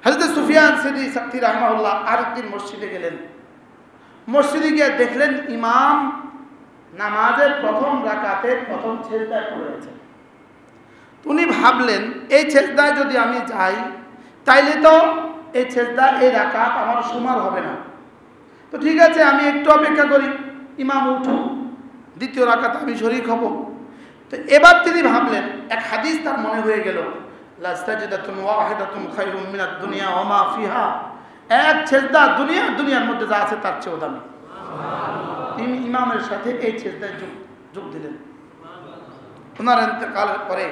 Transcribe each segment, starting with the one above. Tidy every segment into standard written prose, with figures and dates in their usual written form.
হযরত সুফিয়ান সাউরি রাহিমাহুল্লাহ আরেকদিন মসজিদে গেলেন। মসজিদে গিয়ে দেখলেন ইমাম নামাজের প্রথম রাকাতে প্রথম সিজদায় পড়েছে। উনি ভাবলেন এই সিজদায় যদি আমি যাই তাইলে তো এই সিজদা এই রাকাত আমার সমান হবে না, তো ঠিক আছে আমি একটু অপেক্ষা করি, ইমাম উঠুক, দ্বিতীয় রাকাত আমি শরীক হব। তো এবার তিনি ভাবলেন, এক হাদিস তার মনে হয়ে গেল, লা সাজদাতুন ওয়াহিদাতুন খায়রুম মিনাদ দুনিয়া ওয়া মা ফিহা, এক সিজদা দুনিয়ার মধ্যে যা আছে তার চেয়েও দামি। তিনি ইমামের সাথে এই সিজদায় যোগ দিলেন। ওনার ইন্তেকালের পরে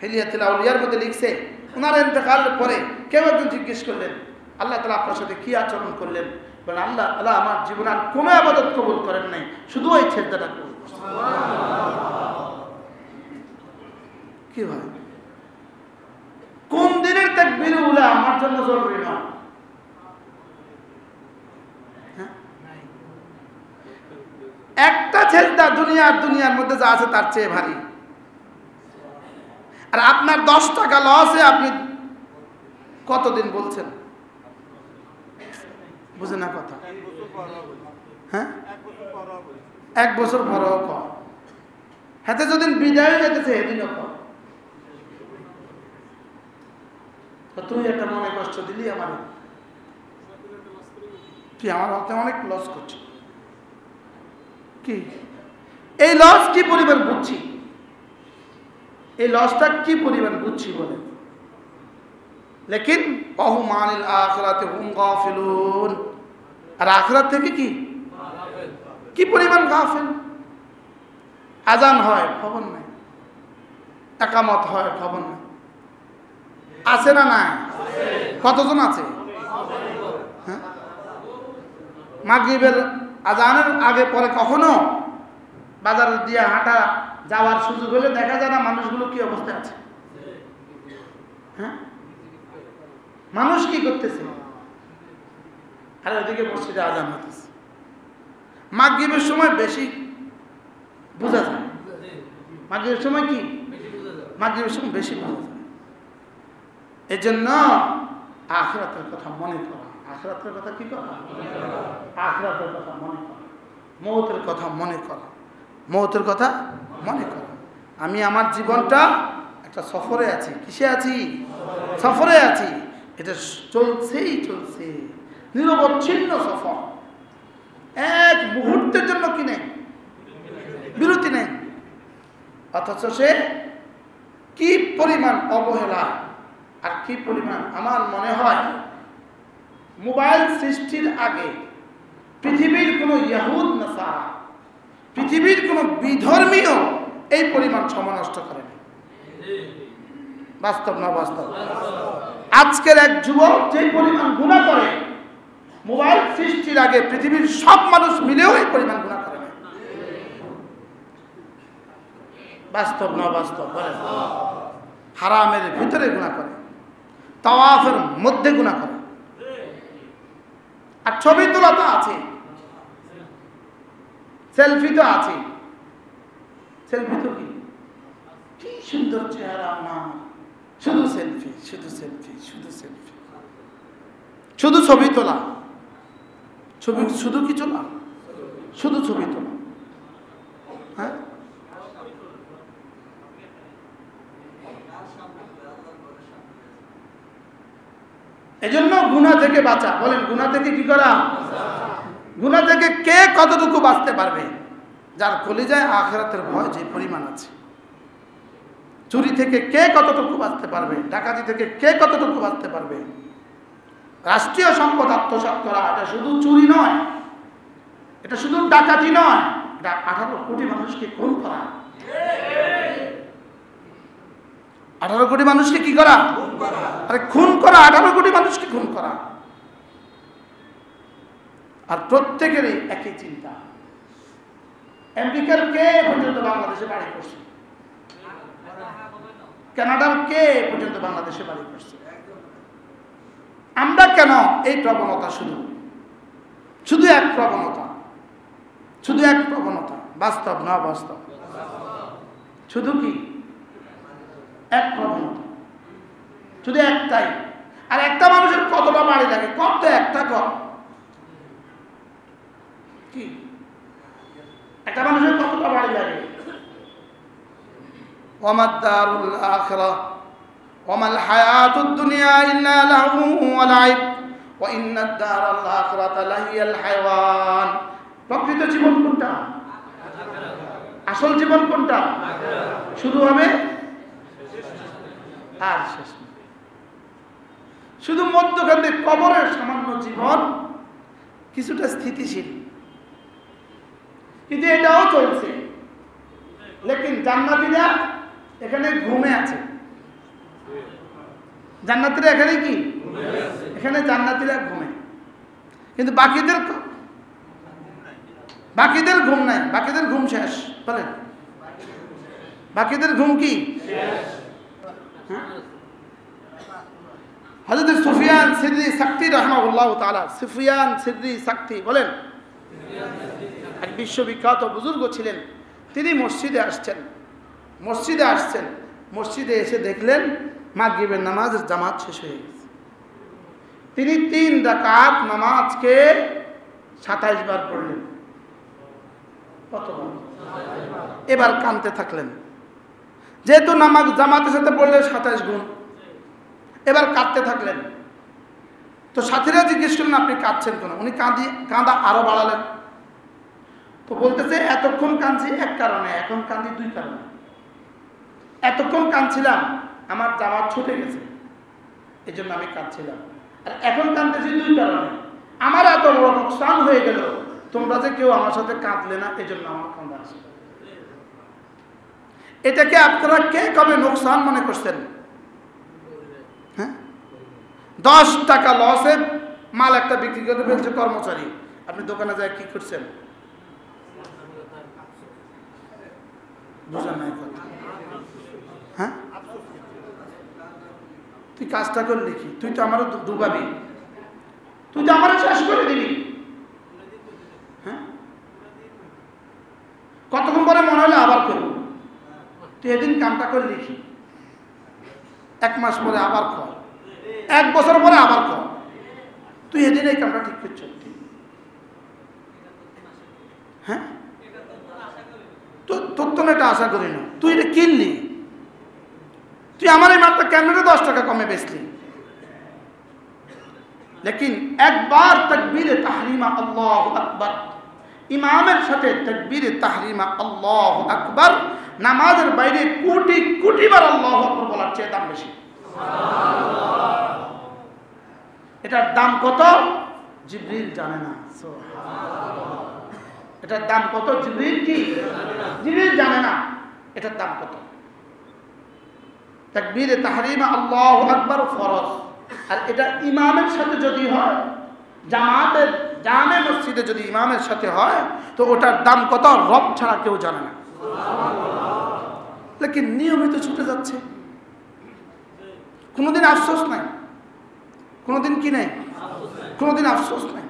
হিলিয়াতুল আউলিয়ার মধ্যে লিখছে, ওনার ইন্তেকালের পরে কেউ একজন জিজ্ঞেস করলেন, আল্লাহ তাআলা আপনার সাথে কি আচরণ করলেন? বলেন, আল্লাহ আমার জীবনে আর কোনো ইবাদত কবুল করেন নাই, শুধু ওই সিজদাটা কবুল করেছেন। কি ভাই, কোন দিনের তাকবীর উলা আমার জন্য জরুরি নয়? একটা সিজদা দুনিয়ার মধ্যে যা আছে তার চেয়ে ভারী। আর আপনার 10 টাকা লসে আপনি কতদিন বলছেন? বুঝে না কথা? হ্যাঁ, 1 বছর পরেও কর, হাতে যদিন বিদায় যেতেছে সেদিনও কর। তুই একটা মনে কষ্ট দিলি আমার, তুই আমার হাতে অনেক লস করছিস। কি এই লস কি পরিমাণ বুঝছি, এই লসটা কি পরিমাণ বুঝছি বলে। লেকিন ওয়াহুম আনিল আখিরাতি হুম গাফিলুন, আর আখিরাত থেকে কি পরিমাণ গাফিল। আজান হয় খবর নাই, একামত হয় খবর নাই, আছে না নাই? কতজন আছে? হ্যাঁ, মাগরিবের আজানের আগে পরে কখনো বাজার দিয়ে হাঁটা যাওয়ার সুযোগ হলে দেখা যায় না মানুষগুলো কি অবস্থায় আছে? হ্যাঁ, মানুষ কি করতেছে? আর ওদিকে মসজিদে আজান হতেছে। মাগরিবের সময় বেশি বোঝা যায়, মাগরিবের সময় কি, মাগরিবের সময় বেশি বোঝা যায়। এই জন্য আখিরাতের কথা মনে করা, আখিরাতের কথা কি করা, আখিরাতের কথা মনে করা, মওতের কথা মনে করা, মওতের কথা মনে করা। আমি আমার জীবনটা একটা সফরে আছি। কিসে আছি? সফরে আছি। এটা চলছেই চলছে, নিরবচ্ছিন্ন সফর। এক মুহূর্তের জন্য কি নেই, বিরতি নেই। অথচ সে কি পরিমাণ অবহেলা আর কি পরিমাণ, আমার মনে হয় মোবাইল সৃষ্টির আগে পৃথিবীর কোনো ইহুদ নাসারা, পৃথিবীর কোনো বিধর্মীয় এই পরিমাণ সময় নষ্ট করেনি। বাস্তব না বাস্তব? আজকের এক যুবক যে পরিমাণ গুনাহ করে, মোবাইল সৃষ্টির আগে পৃথিবীর সব মানুষ মিলেও এই পরিমাণ গুনাহ করে না। বাস্তব না বাস্তব? বলেন। হারামের ভিতরে গুনাহ করে, তাওয়াফের মধ্যে গুনাহ করে। আর ছবি তোলা তো আছে, সেলফি তো আছে। সেলফি তো কি সুন্দর চেহারা আমার, শুধু সেলফি, শুধু সেলফি, শুধু সেলফি, শুধু ছবি তোলা, ছবি শুধু কি তোলা, শুধু ছবি তোলা। হ্যাঁ, এজন্য গুনাহ থেকে বাঁচা। বলেন, গুনাহ থেকে কি করা? গুনাহ থেকে কে কতটুকু বাঁচতে পারবে? যার কলিজায় আখিরাতের ভয় যে পরিমাণ আছে। চুরি থেকে কে কতটুকু বাঁচতে পারবে? ডাকাতি থেকে কে কতটুকু বাঁচতে পারবে? রাষ্ট্রীয় সম্পদ আত্মসাৎ করা এটা শুধু চুরি নয়, এটা শুধু ডাকাতি নয়, এটা 18 কোটি মানুষকে খুন করা। 18 কোটি মানুষকে কি করা? আরে খুন করা, 18 কোটি মানুষকে খুন করা। আর প্রত্যেকেরই একই চিন্তা। আমেরিকার কে পর্যন্ত বাংলাদেশে বাড়ি করছে? কানাডার কে পর্যন্ত বাংলাদেশে বাড়ি করছে? আমরা কেন এই প্রবণতা? শুধু এক প্রবণতা, শুধু এক প্রবণতা। বাস্তব না বাস্তব? শুধু কি এক প্রবণতা, শুধু একটাই। আর একটা মানুষের কতটা বাড়ি লাগে? কত একটা কর কি একটা মানুষের কতটা বাড়ি লাগে? ওয়ামাদ দারুল আখিরাহ ওয়ামাল হায়াতুদ দুনিয়া ইল্লা লাহু ওয়া লাইব ওয়া ইন্নাদ দারাল আখিরাতা লাহিয়াল হায়াওয়ান। প্রকৃত জীবন কোনটা? আসল জীবন কোনটা? শুরু হবে আর শেষ হবে। শুধু মধ্যখান থেকে কবরের সামান্য জীবন কিছুটা স্থিতিশীল, কিন্তু এটাও চলছে। লেকিন জান্নাতীরা এখানে ঘুমে আছে। জান্নাতীরা এখানে কি? এখানে জান্নাতীরা ঘুমে, কিন্তু বাকিদের ঘুম নাই, বাকিদের ঘুম শেষ। বলেন বাকিদের ঘুম কি? হযরত সুফিয়ান সিররি সাকতি রাহমাহুল্লাহ তাআলা, সুফিয়ান সিররি সাকতি বলেন এক বিশ্ববিখ্যাত বুজুর্গ ছিলেন। তিনি মসজিদে আসছেন, মসজিদে এসে দেখলেন মাগরিবের নামাজের জামাত শেষ হয়ে গেছে। তিনি 3 রাকাত নামাজকে 27 বার পড়লেন। কতবার? এবার কাঁদতে থাকলেন, যেহেতু নামাজ জামাতের সাথে পড়লে 27 গুণ। এবার কাঁদতে থাকলেন। তো সাথীরা জিজ্ঞেস করলেন আপনি কাঁদছেন কেন? উনি কাঁদা আরো বাড়ালেন। তো বলতেছে এতক্ষণ কাঁদছি এক কারণে, এখন কাঁদি 2 কারণে। এতক্ষণ কাঁদছিলাম আমার জামাত ছুটে গেছে, এই জন্য আমি কাঁদছিলাম। আর এখন কাঁদতেছি 2 কারণে, আমার এত বড় নোকসান হয়ে গেল, তোমরা যে কেউ আমার সাথে কাঁদলে না, এই জন্য আমার কাঁদা আসে। এটাকে আপনারা কে কবে নোকসান মনে করছেন? হ্যাঁ, 10 টাকা লসে মাল একটা বিক্রি করে ফেলছে কর্মচারী, আপনি দোকানে যায় কি করছেন? বুঝলেন নাই কথা? হ্যাঁ, তুই কাজটা করলি কি? তুই তো আমারও ডুবাবি, তুই তো আমারও শেষ করে দিবি। হ্যাঁ, কতক্ষণ পরে মনে হলে আবার করবো। তুই এদিন কামটা করলি কি? 1 মাস পরে আবার কর, 1 বছর পরে আবার কর। তুই এদিন এই কামটা ঠিক করছ। হ্যাঁ, তোর তো এটা আশা করি না। তুই এটা কিনলি, তুই আমার এই মাত্র ক্যামেরা 10 টাকা কমে বেচলি। লেকিন একবার তাকবীরে তাহরিমা আল্লাহু আকবার, ইমামের সাথে তাকবীরে তাহরিমা আল্লাহু আকবার, নামাজের বাইরে কোটি কোটি বার আল্লাহু আকবার বলার চেয়ে দাম বেশি। এটার দাম কত? জিবরিল জানে না। এটার দাম কত? জিবরিল জানে না এটার দাম কত। তাকবীরে তাহরিমা আল্লাহু আকবার ফরজ, আর এটা ইমামের সাথে যদি হয়, জামে মসজিদে যদি ইমামের সাথে হয়, তো ওটার দাম কত রব ছাড়া কেউ জানে না। লেকিন নিয়মিত ছুটে যাচ্ছে, কোনোদিন আফসোস নাই, কোনোদিন কি নাই, কোনোদিন আফসোস নাই।